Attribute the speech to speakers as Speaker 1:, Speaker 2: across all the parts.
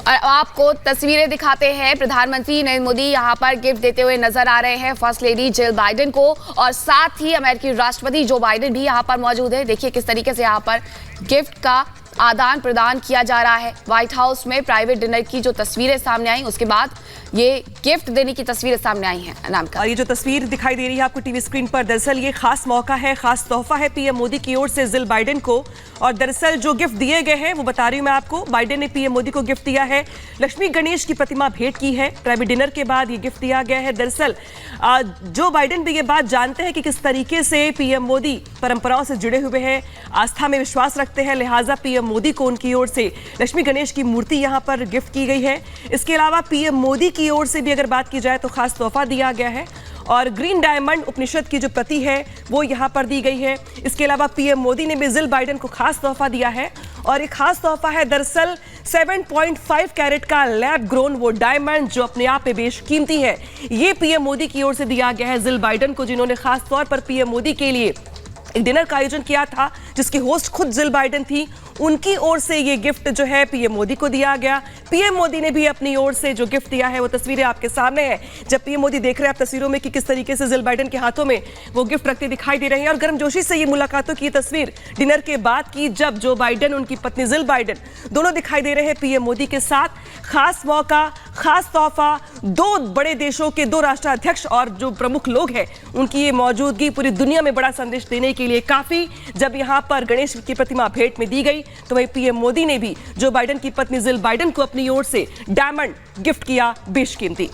Speaker 1: और आपको तस्वीरें दिखाते हैं। प्रधानमंत्री नरेंद्र मोदी यहाँ पर गिफ्ट देते हुए नजर आ रहे हैं फर्स्ट लेडी जिल बाइडेन को, और साथ ही अमेरिकी राष्ट्रपति जो बाइडेन भी यहाँ पर मौजूद है। देखिए किस तरीके से यहाँ पर गिफ्ट का आदान प्रदान किया जा रहा है। व्हाइट हाउस में प्राइवेट डिनर की जो तस्वीरें सामने आई, उसके बाद ये गिफ्ट देने की तस्वीरें सामने आई हैं अनामिका।
Speaker 2: और ये जो तस्वीर दिखाई दे रही है आपको टीवी स्क्रीन पर, दरअसल ये खास मौका है, खास तोहफा है पीएम मोदी की ओर से जिल बाइडेन को। और दरअसल जो गिफ्ट दिए गए हैं वो बता रही हूं मैं आपको। बाइडेन ने पीएम मोदी को गिफ्ट दिया है, लक्ष्मी गणेश की प्रतिमा भेंट की है। प्राइवेट डिनर के बाद ये गिफ्ट दिया गया है। दरअसल जो बाइडेन भी ये बात जानते हैं कि किस तरीके से पीएम मोदी परंपराओं से जुड़े हुए हैं, आस्था में विश्वास रखते हैं, लिहाजा पीएम मोदी को उनकी ओर से लक्ष्मी गणेश की मूर्ति यहां पर गिफ्ट की गई है। इसके अलावा पीएम मोदी की ओर से भी अगर बात की जाए तो खास तोहफा दिया गया है, और ग्रीन डायमंड उपनिषद की जो प्रति है वो यहाँ पर दी गई है। इसके अलावा पीएम मोदी ने भी जिल बाइडेन को खास तोहफा दिया है, और एक खास तोहफा है दरअसल 7.5 कैरेट का लैब ग्रोन वो डायमंड, जो अपने आप में बेशकीमती है। ये पीएम मोदी की ओर से दिया गया है जिल बाइडेन को, जिन्होंने खास तौर पर पीएम मोदी के लिए एक डिनर का आयोजन किया था, जिसकी होस्ट खुद जिल बाइडेन थी। उनकी ओर से ये गिफ्ट जो है पीएम मोदी को दिया गया। पीएम मोदी ने भी अपनी ओर से जो गिफ्ट दिया है वो तस्वीरें आपके सामने है। जब पीएम मोदी देख रहे हैं आप तस्वीरों में कि किस तरीके से जिल बाइडेन के हाथों में वो गिफ्ट रखते दिखाई दे रहे हैं। और गर्मजोशी से ये मुलाकातों की तस्वीर डिनर के बाद की, जब जो बाइडेन, उनकी पत्नी जिल बाइडेन दोनों दिखाई दे रहे हैं पीएम मोदी के साथ। खास मौका, खास तोहफा, दो बड़े देशों के दो राष्ट्राध्यक्ष और जो प्रमुख लोग हैं उनकी ये मौजूदगी पूरी दुनिया में बड़ा संदेश देने के लिए काफी। जब यहाँ पर गणेश की प्रतिमा भेंट में दी गई तो वही पीएम मोदी ने भी जो बाइडेन की पत्नी जिल बाइडेन को अपनी ओर से डायमंड गिफ्ट किया बेशकीमती।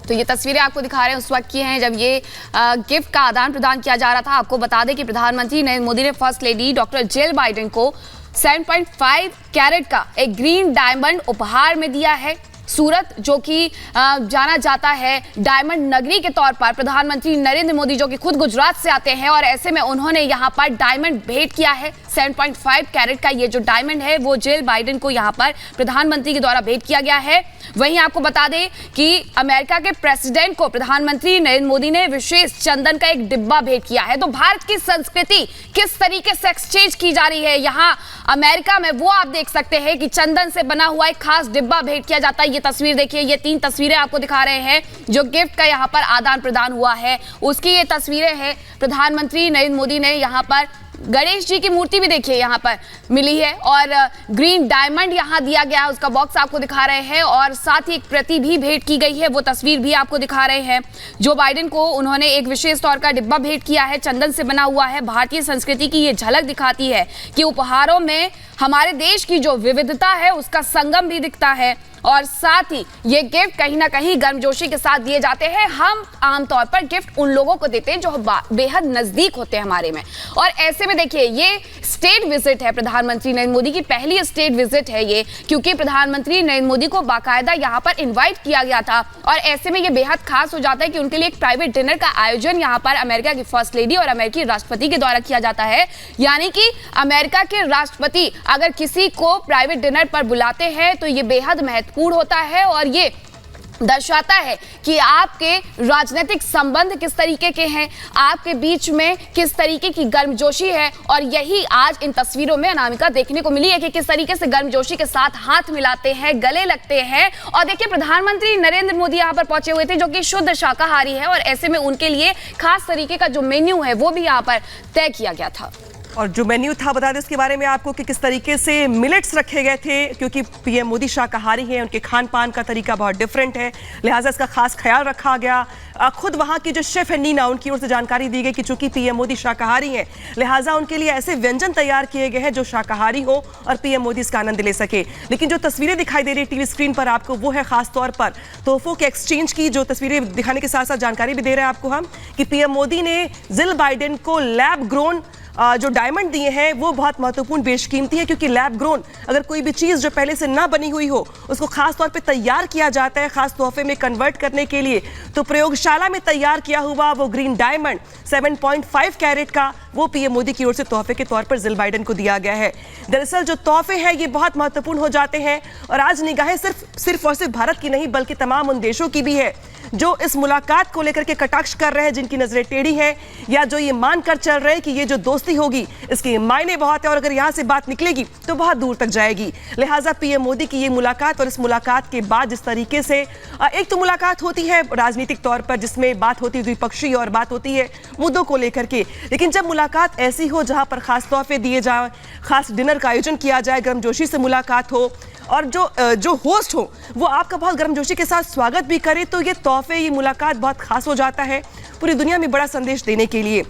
Speaker 1: तो ये तस्वीरें आपको दिखा रहे हैं उस वक्त की हैं जब ये गिफ्ट का आदान प्रदान किया जा रहा था। आपको बता दें कि प्रधानमंत्री नरेंद्र मोदी ने first lady doctor Jill Biden को 7.5 कैरेट का एक ग्रीन डायमंड उपहार में दिया है। सूरत जो कि जाना जाता है डायमंड नगरी के तौर पर, प्रधानमंत्री नरेंद्र मोदी जो कि खुद गुजरात से आते हैं, और ऐसे में उन्होंने यहाँ पर डायमंड भेंट किया है। 7.5 कैरेट का ये जो डायमंड है वो जिल बाइडेन को यहाँ पर प्रधानमंत्री के द्वारा भेंट किया गया है। वहीं आपको बता दें कि अमेरिका के प्रेसिडेंट को प्रधानमंत्री नरेंद्र मोदी ने विशेष चंदन का एक डिब्बा भेंट किया है। तो भारत की संस्कृति किस तरीके से एक्सचेंज की जा रही है यहाँ अमेरिका में, वो आप देख सकते हैं कि चंदन से बना हुआ एक खास डिब्बा भेंट किया जाता है। ये तस्वीर देखिए, ये 3 तस्वीरें आपको दिखा रहे हैं जो गिफ्ट का यहाँ पर आदान प्रदान हुआ है, उसकी ये तस्वीरें हैं। प्रधानमंत्री नरेंद्र मोदी ने यहाँ पर गणेश जी की मूर्ति भी देखिए यहाँ पर मिली है, और ग्रीन डायमंड यहाँ दिया गया है, उसका बॉक्स आपको दिखा रहे हैं, और साथ ही एक प्रति भी भेंट की गई है, वो तस्वीर भी आपको दिखा रहे हैं। जो बाइडेन को उन्होंने एक विशेष तौर का डिब्बा भेंट किया है, चंदन से बना हुआ है। भारतीय संस्कृति की ये झलक दिखाती है कि उपहारों में हमारे देश की जो विविधता है उसका संगम भी दिखता है, और साथ ही ये गिफ्ट कहीं ना कहीं गर्मजोशी के साथ दिए जाते हैं। हम आमतौर पर गिफ्ट उन लोगों को देते हैं जो बेहद नजदीक होते हैं हमारे में, और ऐसे में देखिए ये स्टेट विजिट है प्रधानमंत्री नरेंद्र मोदी की, पहली स्टेट विजिट है ये, क्योंकि प्रधानमंत्री नरेंद्र मोदी को बाकायदा यहाँ पर इन्वाइट किया गया था। और ऐसे में ये बेहद खास हो जाता है कि उनके लिए एक प्राइवेट डिनर का आयोजन यहाँ पर अमेरिका की फर्स्ट लेडी और अमेरिकी राष्ट्रपति के द्वारा किया जाता है। यानी कि अमेरिका के राष्ट्रपति अगर किसी को प्राइवेट डिनर पर बुलाते हैं तो ये बेहद महत्वपूर्ण होता है, और ये दर्शाता है कि आपके राजनीतिक संबंध किस तरीके के हैं, आपके बीच में किस तरीके की गर्मजोशी है। और यही आज इन तस्वीरों में अनामिका देखने को मिली है कि किस तरीके से गर्मजोशी के साथ हाथ मिलाते हैं, गले लगते हैं। और देखिए प्रधानमंत्री नरेंद्र मोदी यहाँ पर पहुंचे हुए थे जो कि शुद्ध शाकाहारी है, और ऐसे में उनके लिए खास तरीके का जो मेन्यू है वो भी यहाँ पर तय किया गया था।
Speaker 2: और जो मेन्यू था बता दें उसके बारे में आपको कि किस तरीके से मिलेट्स रखे गए थे, क्योंकि पीएम मोदी शाकाहारी हैं, उनके खान पान का तरीका बहुत डिफरेंट है, लिहाजा इसका खास ख्याल रखा गया। खुद वहाँ की जो शेफ है नीना, उनकी ओर से जानकारी दी गई कि चूंकि पीएम मोदी शाकाहारी हैं, लिहाजा उनके लिए ऐसे व्यंजन तैयार किए गए हैं जो शाकाहारी हो और पीएम मोदी इसका आनंद ले सके। लेकिन जो तस्वीरें दिखाई दे रही है टीवी स्क्रीन पर आपको, वो है खास तौर पर तोहफों के एक्सचेंज की। जो तस्वीरें दिखाने के साथ साथ जानकारी भी दे रहे हैं आपको हम कि पीएम मोदी ने जिल बाइडेन को लैब ग्रोन जो डायमंड दिए हैं वो बहुत महत्वपूर्ण बेशकीमती है, क्योंकि लैब ग्रोन अगर कोई भी चीज़ जो पहले से ना बनी हुई हो उसको खास तौर पे तैयार किया जाता है खास तोहफे में कन्वर्ट करने के लिए। तो प्रयोगशाला में तैयार किया हुआ वो ग्रीन डायमंड 7.5 कैरेट का वो पीएम मोदी की ओर से तोहफे के तौर पर जिल बाइडेन को दिया गया है। दरअसल जो तोहफे हैं ये बहुत महत्वपूर्ण हो जाते हैं और आज निगाहें सिर्फ और सिर्फ भारत की नहीं बल्कि तमाम उन देशों की भी है जो इस मुलाकात को लेकर के कटाक्ष कर रहे हैं, जिनकी नजरें टेढ़ी हैं या जो ये मानकर चल रहे हैं कि ये जो दोस्ती होगी इसके मायने बहुत है और अगर यहाँ से बात निकलेगी तो बहुत दूर तक जाएगी। लिहाजा पीएम मोदी की ये मुलाकात और इस मुलाकात के बाद जिस तरीके से एक तो मुलाकात होती है राजनीतिक तौर पर जिसमें बात होती है द्विपक्षीय और बात होती है मुद्दों को लेकर के, लेकिन जब मुलाकात ऐसी हो जहाँ पर खास तोहफे दिए जाए, खास डिनर का आयोजन किया जाए, गर्मजोशी से मुलाकात हो और जो होस्ट हो वो आपका बहुत गर्मजोशी के साथ स्वागत भी करे, तो ये तोहफे ये मुलाकात बहुत खास हो जाता है पूरी दुनिया में बड़ा संदेश देने के लिए।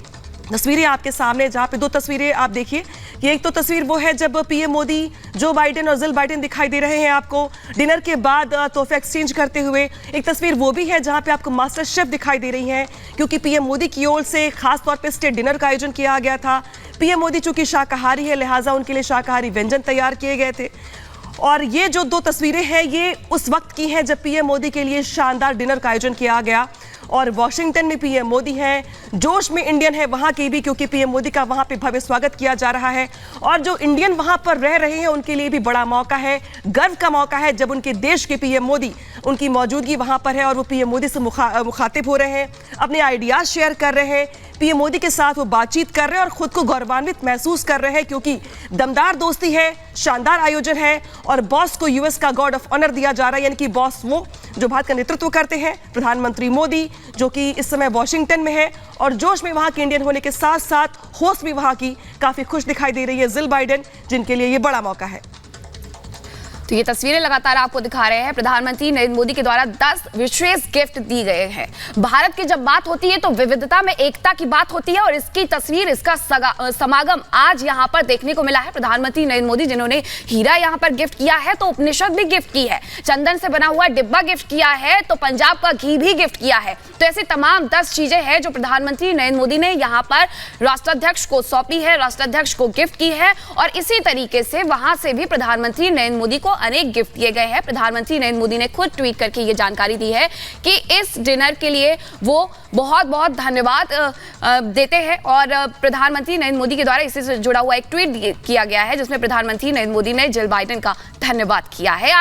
Speaker 2: तस्वीरें आपके सामने जहाँ पे दो तस्वीरें आप देखिए, ये एक तो तस्वीर वो है जब पीएम मोदी जो बाइडेन और जिल बाइडेन दिखाई दे रहे हैं आपको डिनर के बाद तोहफे एक्सचेंज करते हुए। एक तस्वीर वो भी है जहाँ पे आपको मास्टर शेफ दिखाई दे रही हैं क्योंकि पीएम मोदी की ओर से खास तौर पे स्टेट डिनर का आयोजन किया गया था। पीएम मोदी चूंकि शाकाहारी है लिहाजा उनके लिए शाकाहारी व्यंजन तैयार किए गए थे और ये जो दो तस्वीरें हैं ये उस वक्त की हैं जब पीएम मोदी के लिए शानदार डिनर का आयोजन किया गया और वॉशिंगटन में पीएम मोदी हैं, जोश में इंडियन है वहाँ की भी क्योंकि पीएम मोदी का वहाँ पे भव्य स्वागत किया जा रहा है और जो इंडियन वहाँ पर रह रहे हैं उनके लिए भी बड़ा मौका है, गर्व का मौका है जब उनके देश के पीएम मोदी उनकी मौजूदगी वहाँ पर है और वो पीएम मोदी से मुखातिब हो रहे हैं, अपने आइडियाज शेयर कर रहे हैं, पीएम मोदी के साथ वो बातचीत कर रहे हैं और खुद को गौरवान्वित महसूस कर रहे हैं क्योंकि दमदार दोस्ती है, शानदार आयोजन है और बॉस को यूएस का गॉड ऑफ ऑनर दिया जा रहा है, यानी कि बॉस वो जो भारत का नेतृत्व करते हैं, प्रधानमंत्री मोदी जो कि इस समय वॉशिंगटन में है और जोश में वहां के इंडियन होने के साथ साथ होस्ट भी वहां की काफी खुश दिखाई दे रही है जिल बाइडेन, जिनके लिए ये बड़ा मौका है।
Speaker 1: तो ये तस्वीरें लगातार आपको दिखा रहे हैं प्रधानमंत्री नरेंद्र मोदी के द्वारा 10 विशेष गिफ्ट दी गए हैं। भारत की जब बात होती है तो विविधता में एकता की बात होती है और इसकी तस्वीर इसका समागम आज यहाँ पर देखने को मिला है। प्रधानमंत्री नरेंद्र मोदी जिन्होंने हीरा यहाँ पर गिफ्ट किया है तो उपनिषद भी गिफ्ट की है, चंदन से बना हुआ डिब्बा गिफ्ट किया है तो पंजाब का घी भी गिफ्ट किया है। तो ऐसी तमाम 10 चीजें हैं जो प्रधानमंत्री नरेंद्र मोदी ने यहाँ पर राष्ट्राध्यक्ष को सौंपी है, राष्ट्राध्यक्ष को गिफ्ट की है और इसी तरीके से वहां से भी प्रधानमंत्री नरेंद्र मोदी को अनेक गिफ्ट दिए गए हैं। प्रधानमंत्री नरेंद्र मोदी ने खुद ट्वीट करके ये जानकारी दी है कि इस डिनर के लिए वो बहुत बहुत धन्यवाद देते हैं और प्रधानमंत्री नरेंद्र मोदी के द्वारा इसी से जुड़ा हुआ एक ट्वीट किया गया है जिसमें प्रधानमंत्री नरेंद्र मोदी ने जिल बाइडेन का धन्यवाद किया है।